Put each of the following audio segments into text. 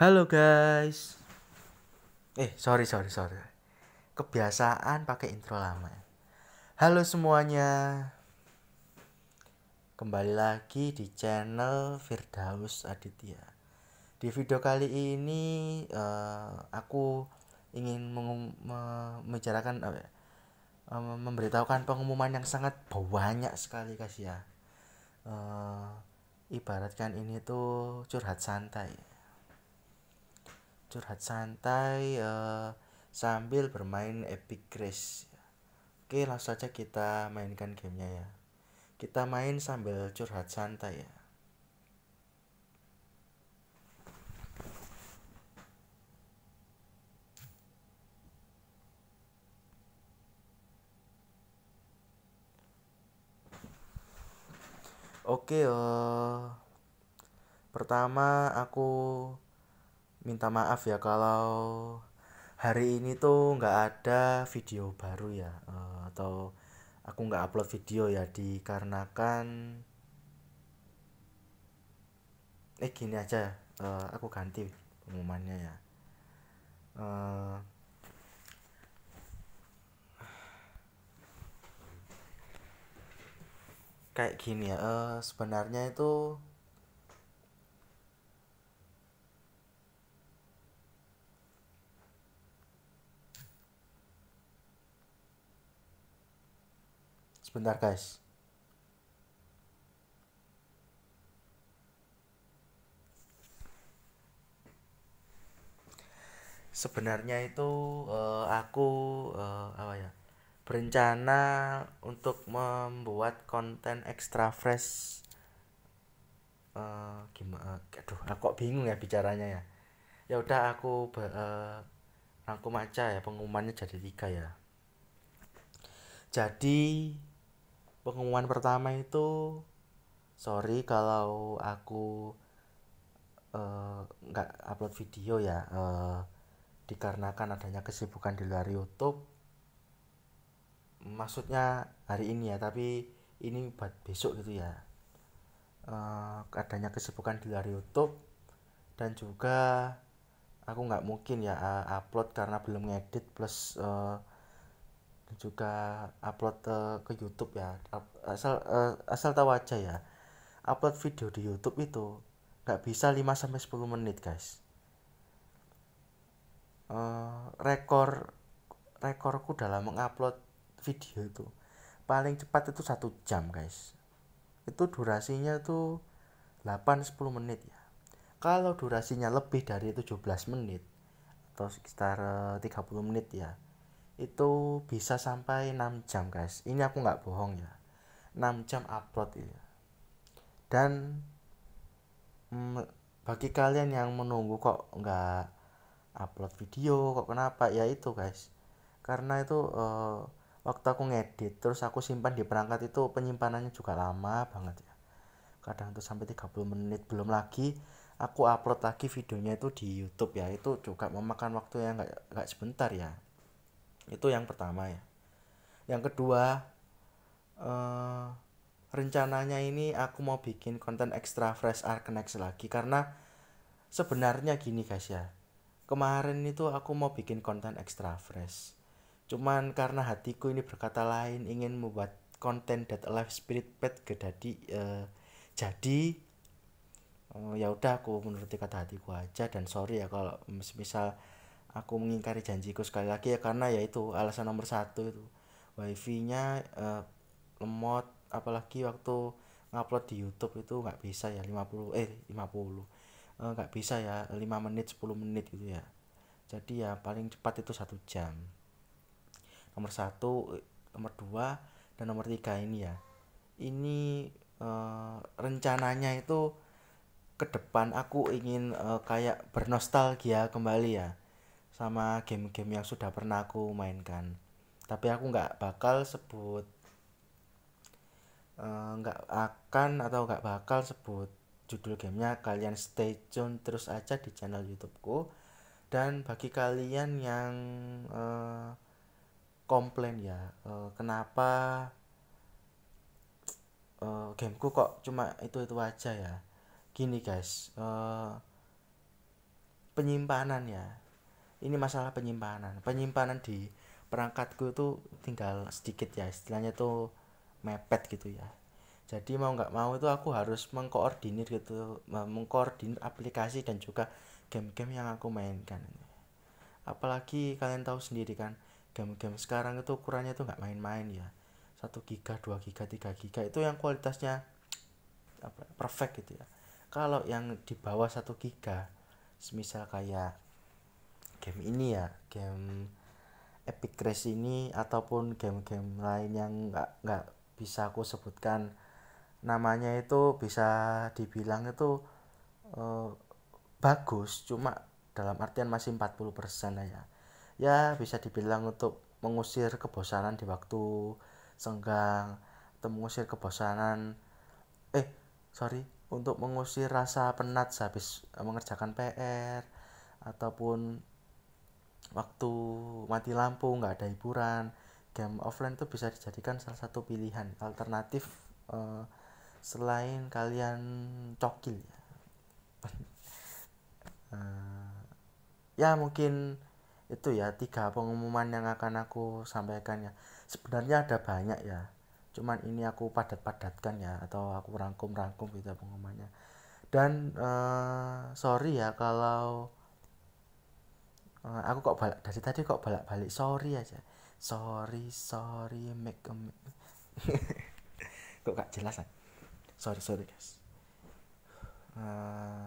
Halo guys. Sorry. Kebiasaan pakai intro lama. Halo semuanya. Kembali lagi di channel Firdaus Aditya. Di video kali ini aku ingin membicarakan memberitahukan pengumuman yang sangat banyak sekali guys ya. Ibaratkan ini tuh curhat santai sambil bermain Epic Race. Oke, langsung saja kita mainkan gamenya ya. Kita main sambil curhat santai ya. Oke, pertama aku minta maaf ya kalau hari ini tuh nggak ada video baru ya, atau aku nggak upload video ya, dikarenakan gini aja, aku ganti pengumumannya ya. Eh, Kayak gini ya, sebenarnya itu sebentar guys. Sebenarnya itu aku apa ya, berencana untuk membuat konten extra fresh. Gimana, aduh aku kok bingung ya bicaranya ya. Ya udah aku rangkum aja ya, pengumumannya jadi 3 ya. Jadi pengumuman pertama itu, sorry kalau aku nggak upload video ya, dikarenakan adanya kesibukan di luar YouTube. Maksudnya hari ini ya, tapi ini buat besok gitu ya. Adanya kesibukan di luar YouTube, dan juga aku nggak mungkin ya upload karena belum ngedit, plus dan juga upload ke YouTube ya. Asal tahu aja ya, upload video di YouTube itu nggak bisa 5 sampai 10 menit guys. Rekorku dalam mengupload video itu paling cepat itu 1 jam guys. Itu durasinya tuh 8-10 menit ya. Kalau durasinya lebih dari 17 menit atau sekitar 30 menit ya, itu bisa sampai 6 jam guys. Ini aku nggak bohong ya, 6 jam upload ya. Dan bagi kalian yang menunggu kok nggak upload video, kok kenapa ya, itu guys, karena itu waktu aku ngedit terus aku simpan di perangkat itu, penyimpanannya juga lama banget ya, kadang tuh sampai 30 menit. Belum lagi aku upload lagi videonya itu di YouTube ya, itu juga memakan waktu yang nggak sebentar ya. Itu yang pertama ya. Yang kedua, eh, rencananya ini aku mau bikin konten extra fresh Arkenex lagi, karena sebenarnya gini guys ya, kemarin itu aku mau bikin konten extra fresh, cuman karena hatiku ini berkata lain, ingin membuat konten Dead Alive Spirit Pet Gedadi, jadi ya udah aku menuruti kata hatiku aja. Dan sorry ya kalau misal aku mengingkari janjiku sekali lagi ya, karena ya itu alasan nomor satu itu, wifi nya lemot. Apalagi waktu ngupload di YouTube itu nggak bisa ya 50 nggak bisa ya 5 menit 10 menit gitu ya. Jadi ya paling cepat itu 1 jam. Nomor satu, nomor dua, dan nomor tiga ini ya, ini rencananya itu ke depan aku ingin kayak bernostalgia kembali ya sama game-game yang sudah pernah aku mainkan. Tapi aku nggak akan atau nggak bakal sebut judul gamenya. Kalian stay tune terus aja di channel YouTubeku. Dan bagi kalian yang komplain ya, kenapa gameku kok cuma itu aja ya, gini guys, penyimpanan ya, ini masalah penyimpanan di perangkatku itu tinggal sedikit ya, istilahnya tuh mepet gitu ya. Jadi mau nggak mau itu aku harus mengkoordinir gitu, mengkoordinir aplikasi dan juga game-game yang aku mainkan. Apalagi kalian tahu sendiri kan, game-game sekarang itu ukurannya tuh nggak main-main ya. 1 giga, 2 giga, 3 giga itu yang kualitasnya perfect gitu ya. Kalau yang di bawah 1 giga, semisal kayak game ini ya, game Epic Race ini ataupun game-game lain yang nggak bisa aku sebutkan namanya, itu bisa dibilang itu eh, bagus, cuma dalam artian masih 40% lah ya. Ya bisa dibilang untuk mengusir kebosanan di waktu senggang, atau mengusir kebosanan, sorry, untuk mengusir rasa penat sehabis mengerjakan PR, ataupun waktu mati lampu nggak ada hiburan. Game offline itu bisa dijadikan salah satu pilihan alternatif, eh, selain kalian cokil ya. Ya mungkin itu ya 3 pengumuman yang akan aku sampaikan ya. Sebenarnya ada banyak ya, cuman ini aku padat-padatkan ya, atau aku rangkum-rangkum gitu pengumumannya. Dan sorry ya kalau aku kok dari tadi kok balik sorry aja. Sorry make a kok gak jelas kan. Sorry guys. Eh,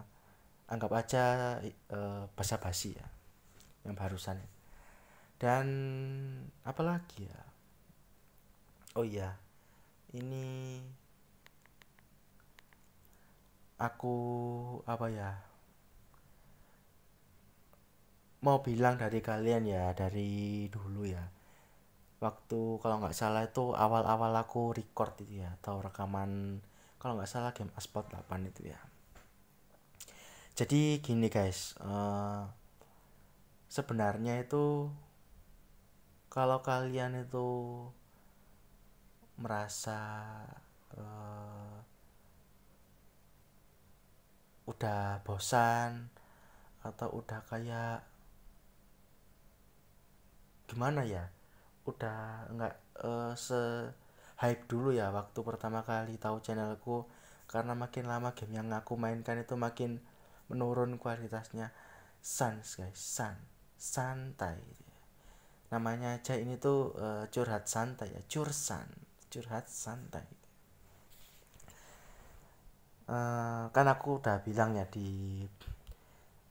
Anggap aja basa-basi ya yang barusan. Dan apalagi ya, oh iya, ini aku apa ya, mau bilang dari kalian ya, dari dulu ya, waktu kalau nggak salah itu awal-awal aku record itu ya, atau rekaman, kalau nggak salah game Aspot 8 itu ya. Jadi gini guys, sebenarnya itu kalau kalian itu merasa eh, udah bosan, atau udah kayak gimana ya, udah nggak se hype dulu ya waktu pertama kali tahu channelku, karena makin lama game yang aku mainkan itu makin menurun kualitasnya. Sans guys, santai, namanya aja ini tuh curhat santai ya, curhat santai. Kan aku udah bilang ya di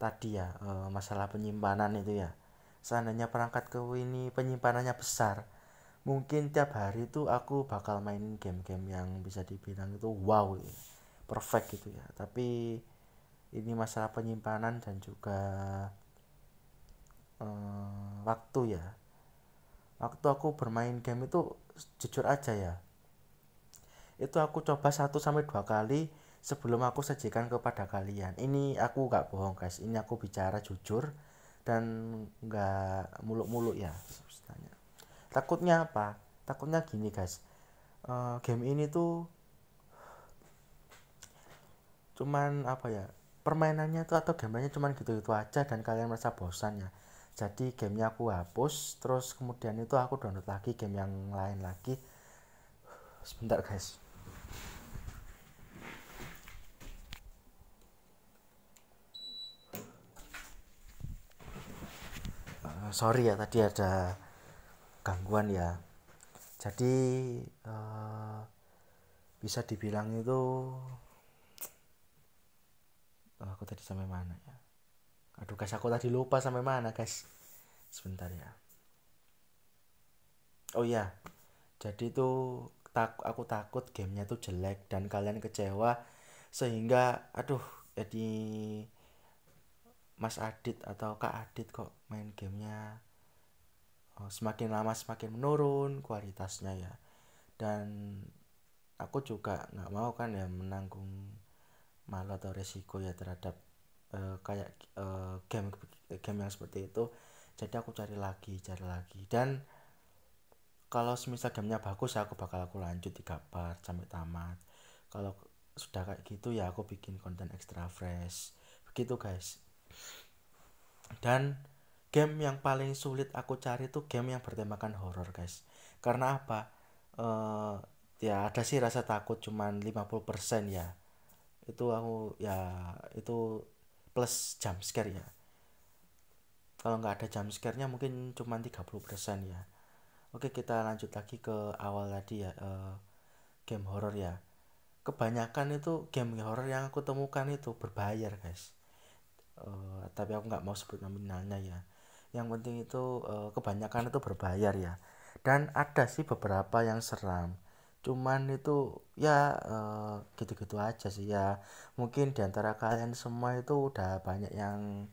tadi ya, masalah penyimpanan itu ya. Seandainya perangkatku ini penyimpanannya besar, mungkin tiap hari itu aku bakal main game-game yang bisa dibilang itu wow ya, perfect gitu ya. Tapi ini masalah penyimpanan dan juga waktu ya. Waktu aku bermain game itu jujur aja ya, itu aku coba 1 sampai 2 kali sebelum aku sajikan kepada kalian. Ini aku nggak bohong guys, ini aku bicara jujur dan nggak muluk-muluk ya. Takutnya apa? Takutnya gini guys, game ini tuh cuman apa ya, permainannya tuh atau gamenya cuman gitu-gitu aja dan kalian merasa bosan ya. Jadi gamenya aku hapus, terus kemudian itu aku download lagi game yang lain lagi. Sebentar guys. Sorry ya tadi ada gangguan ya. Jadi bisa dibilang itu aku tadi sampai mana ya. Aduh guys, aku tadi lupa sampai mana guys. Sebentar ya. Oh iya, jadi tuh aku takut gamenya tuh jelek dan kalian kecewa, sehingga aduh, jadi Mas Adit atau Kak Adit kok main gamenya semakin lama semakin menurun kualitasnya ya. Dan aku juga nggak mau kan ya menanggung malu atau resiko ya terhadap kayak game game yang seperti itu. Jadi aku cari lagi, dan kalau semisal gamenya bagus ya aku lanjut 3 part sampai tamat. Kalau sudah kayak gitu ya aku bikin konten extra fresh begitu guys. Dan game yang paling sulit aku cari tuh game yang bertemakan horor guys. Karena apa? eh Ya ada sih rasa takut cuman 50% ya. Itu aku ya, itu plus jump scare ya. Kalau nggak ada jump scare-nya mungkin cuman 30% ya. Oke, kita lanjut lagi ke awal tadi ya. Game horor ya, kebanyakan itu game horor yang aku temukan itu berbayar guys. Tapi aku nggak mau sebut nominalnya ya. Yang penting itu kebanyakan itu berbayar ya. Dan ada sih beberapa yang seram, cuman itu ya gitu-gitu aja sih ya. Mungkin diantara kalian semua itu udah banyak yang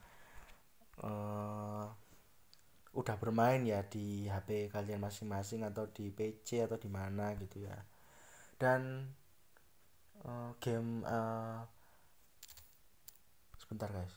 eh, udah bermain ya di HP kalian masing-masing atau di PC atau di mana gitu ya. Dan game sebentar guys.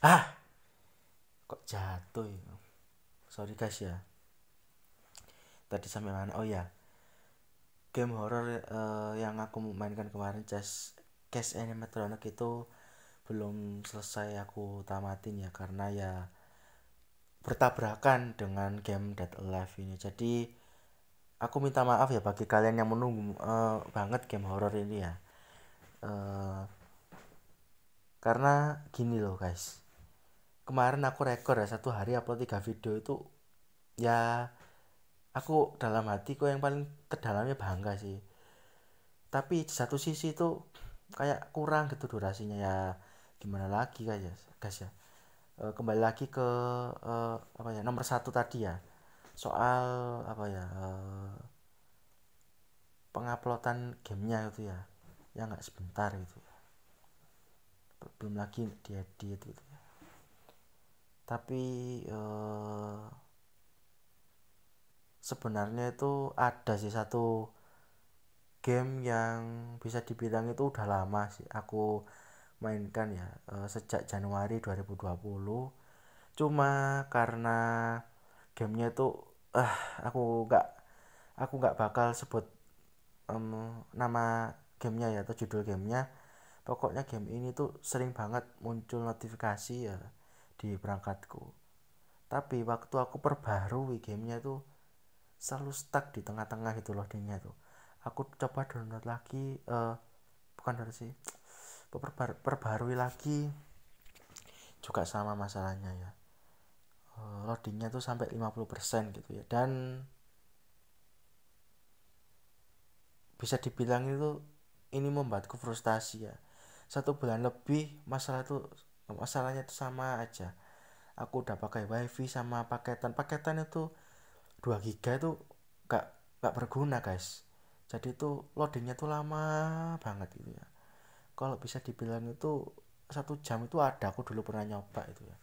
Ah, kok jatuh ya? Sorry guys ya. Tadi sampai mana? Oh ya, game horror yang aku mainkan kemarin, Case Animatronic itu belum selesai aku tamatin ya, karena ya bertabrakan dengan game Dead Alive ini. Jadi aku minta maaf ya bagi kalian yang menunggu banget game horror ini ya. Eh, karena gini loh guys. Kemarin aku rekor ya, satu hari upload 3 video itu ya, aku dalam hatiku yang paling terdalamnya bangga sih. Tapi di satu sisi itu kayak kurang gitu durasinya ya. Gimana lagi guys ya, kembali lagi ke apa ya, nomor satu tadi ya, soal apa ya, penguploadan gamenya itu ya, ya nggak sebentar gitu ya. Belum lagi diedit gitu ya. Tapi sebenarnya itu ada sih satu game yang bisa dibilang itu udah lama sih aku mainkan ya, sejak Januari 2020. Cuma karena gamenya itu ah aku nggak aku nggak bakal sebut nama gamenya ya atau judul gamenya. Pokoknya game ini tuh sering banget muncul notifikasi ya di perangkatku. Tapi waktu aku perbarui gamenya tuh selalu stuck di tengah-tengah gitu loadingnya tuh. Aku coba download lagi, bukan download sih, perbarui lagi juga sama masalahnya ya. Loadingnya tuh sampai 50% gitu ya. Dan bisa dibilang itu ini membuatku frustasi ya. 1 bulan lebih masalahnya itu sama aja. Aku udah pakai wifi sama paketan itu 2 giga itu gak gak berguna guys. Jadi itu loadingnya tuh lama banget gitu ya. Kalau bisa dibilang itu 1 jam itu ada, aku dulu pernah nyoba itu ya,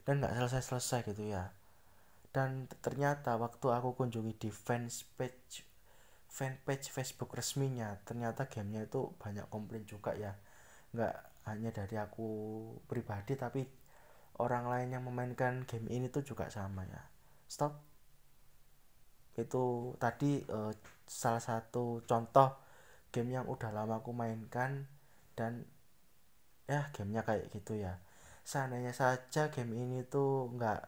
dan nggak selesai gitu ya. Dan ternyata waktu aku kunjungi di fanpage Facebook resminya, ternyata gamenya itu banyak komplain juga ya. Nggak hanya dari aku pribadi, tapi orang lain yang memainkan game ini tuh juga sama ya. Stop. Itu tadi salah satu contoh game yang udah lama aku mainkan, dan ya gamenya kayak gitu ya. Seandainya saja game ini tuh nggak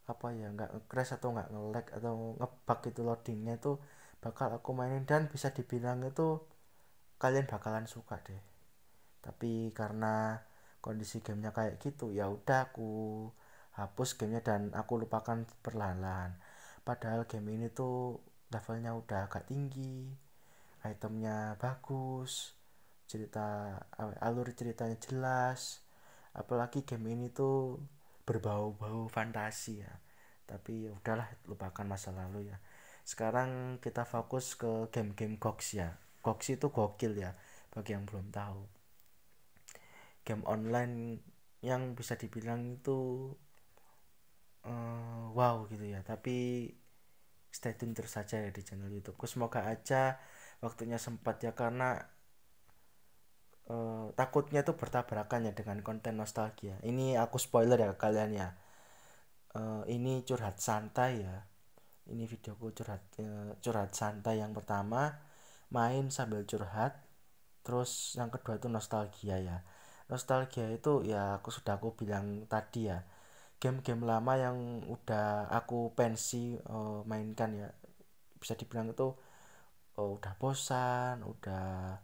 apa ya, nggak nge-crash atau nggak nge-lag atau nge-bug itu loadingnya, itu bakal aku mainin dan bisa dibilang itu kalian bakalan suka deh. Tapi karena kondisi gamenya kayak gitu, ya udah aku hapus gamenya dan aku lupakan perlahan-lahan. Padahal game ini tuh levelnya udah agak tinggi, itemnya bagus, cerita alur ceritanya jelas, apalagi game ini tuh berbau-bau fantasi ya. Tapi ya udahlah, lupakan masa lalu ya. Sekarang kita fokus ke game-game GOX ya. GOX itu gokil ya bagi yang belum tahu. Game online yang bisa dibilang itu wow gitu ya. Tapi stay tune terus saja ya di channel YouTubeku. Semoga aja waktunya sempat ya, karena takutnya tuh bertabrakan ya dengan konten nostalgia. Ini aku spoiler ya ke kalian ya. Ini curhat santai ya. Ini videoku curhat santai yang pertama, main sambil curhat. Terus yang kedua itu nostalgia ya. Nostalgia itu ya aku bilang tadi ya. Game-game lama yang udah aku pensi mainkan ya. Bisa dibilang itu udah bosan, udah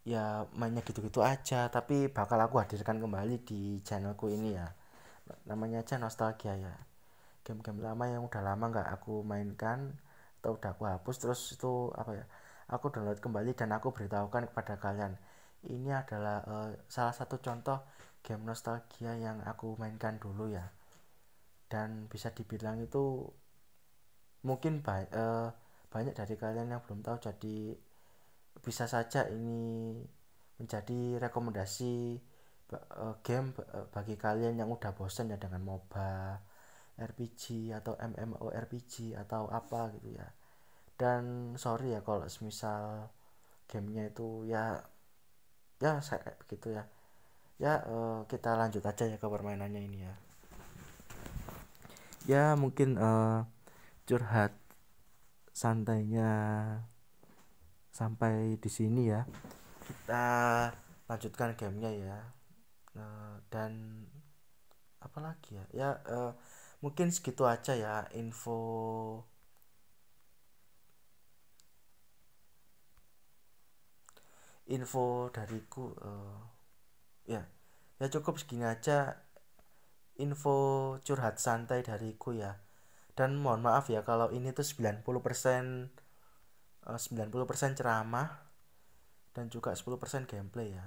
ya mainnya gitu-gitu aja, tapi bakal aku hadirkan kembali di channelku ini ya. Namanya aja nostalgia ya. Game-game lama yang udah lama nggak aku mainkan atau udah aku hapus, terus itu apa ya, aku download kembali dan aku beritahukan kepada kalian ini adalah salah satu contoh game nostalgia yang aku mainkan dulu ya. Dan bisa dibilang itu mungkin banyak dari kalian yang belum tahu, jadi bisa saja ini menjadi rekomendasi game bagi kalian yang udah bosan ya dengan MOBA, RPG atau MMORPG atau apa gitu ya. Dan sorry ya kalau semisal gamenya itu ya saya begitu ya. Ya kita lanjut aja ya ke permainannya ini ya. Ya mungkin curhat santainya sampai di sini ya. Kita lanjutkan gamenya ya. Dan apa lagi ya? Ya mungkin segitu aja ya info dariku ya. Ya cukup segini aja info curhat santai dariku ya. Dan mohon maaf ya kalau ini tuh 90% ceramah dan juga 10% gameplay ya.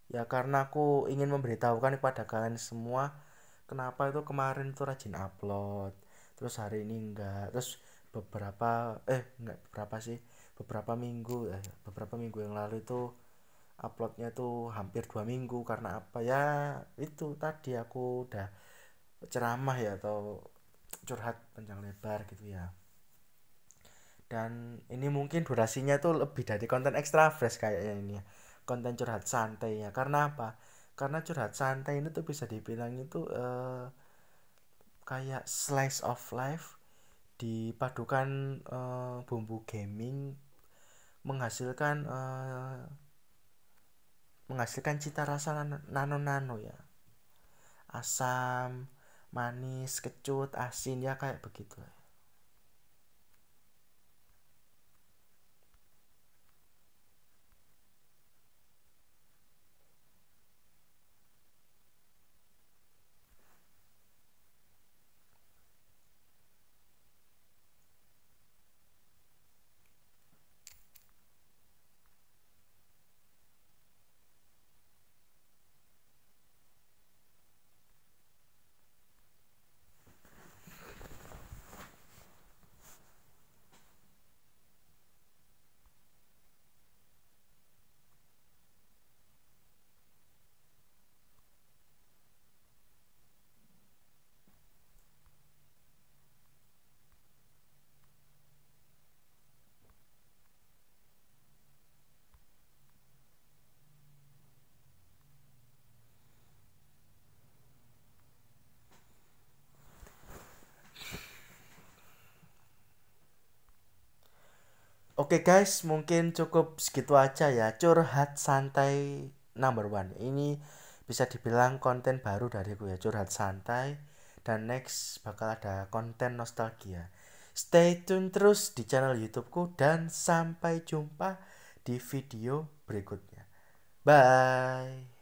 Ya karena aku ingin memberitahukan kepada kalian semua kenapa itu kemarin itu rajin upload, terus hari ini enggak, terus beberapa minggu yang lalu itu uploadnya tuh hampir 2 minggu. Karena apa ya, itu tadi aku udah ceramah ya atau curhat panjang lebar gitu ya. Dan ini mungkin durasinya tuh lebih dari konten extra fresh kayaknya ini ya, konten curhat santai ya. Karena apa, karena curhat santai ini tuh bisa dibilang itu kayak slice of life dipadukan bumbu gaming, menghasilkan cita rasa nano ya, asam, manis, kecut, asin ya kayak begitu. Oke guys, mungkin cukup segitu aja ya curhat santai number one. Ini bisa dibilang konten baru dariku ya, curhat santai. Dan next bakal ada konten nostalgia. Stay tune terus di channel YouTubeku dan sampai jumpa di video berikutnya. Bye.